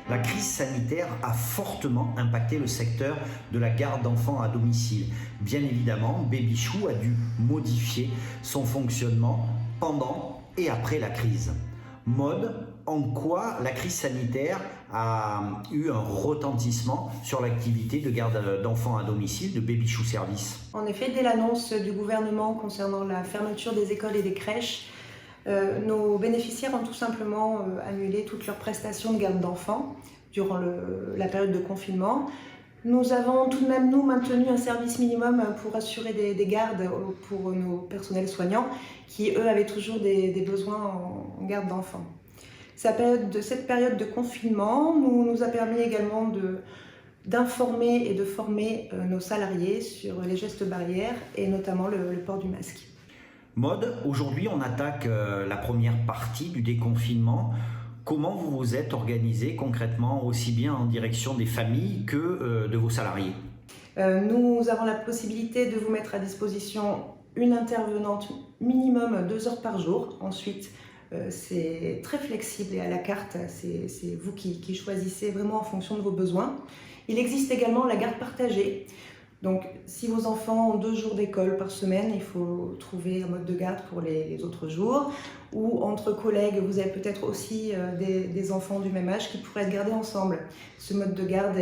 La crise sanitaire a fortement impacté le secteur de la garde d'enfants à domicile. Bien évidemment, Babychou a dû modifier son fonctionnement pendant et après la crise. Maude, en quoi la crise sanitaire a eu un retentissement sur l'activité de garde d'enfants à domicile de Babychou Service? En effet, dès l'annonce du gouvernement concernant la fermeture des écoles et des crèches, nos bénéficiaires ont tout simplement annulé toutes leurs prestations de garde d'enfants durant la période de confinement. Nous avons tout de même, nous, maintenu un service minimum pour assurer des gardes pour nos personnels soignants qui, eux, avaient toujours des besoins en garde d'enfants. Cette période de confinement nous a permis également d'informer et de former nos salariés sur les gestes barrières et notamment le port du masque. Maude, aujourd'hui on attaque la première partie du déconfinement. Comment vous vous êtes organisé concrètement, aussi bien en direction des familles que de vos salariés? Nous avons la possibilité de vous mettre à disposition une intervenante minimum 2 heures par jour. Ensuite, c'est très flexible et à la carte, c'est vous qui choisissez vraiment en fonction de vos besoins. Il existe également la garde partagée. Donc, si vos enfants ont 2 jours d'école par semaine, il faut trouver un mode de garde pour les autres jours. Ou entre collègues, vous avez peut-être aussi des enfants du même âge qui pourraient être gardés ensemble. Ce mode de garde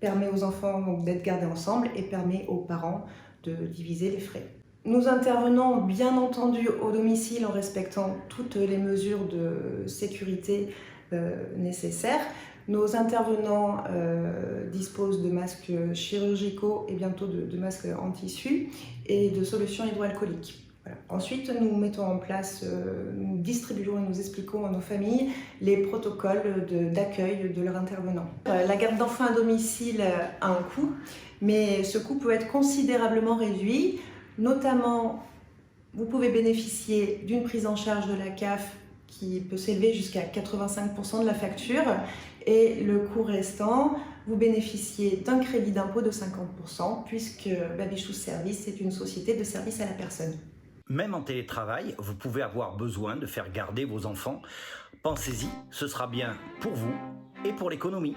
permet aux enfants d'être gardés ensemble et permet aux parents de diviser les frais. Nous intervenons bien entendu au domicile en respectant toutes les mesures de sécurité nécessaires. Nos intervenants disposent de masques chirurgicaux et bientôt de masques en tissu et de solutions hydroalcooliques. Voilà. Ensuite, nous mettons en place, nous distribuons et nous expliquons à nos familles les protocoles d'accueil de leurs intervenants. La garde d'enfants à domicile a un coût, mais ce coût peut être considérablement réduit. Notamment, vous pouvez bénéficier d'une prise en charge de la CAF qui peut s'élever jusqu'à 85% de la facture et le coût restant, vous bénéficiez d'un crédit d'impôt de 50% puisque Babychou Service est une société de service à la personne. Même en télétravail, vous pouvez avoir besoin de faire garder vos enfants. Pensez-y, ce sera bien pour vous et pour l'économie.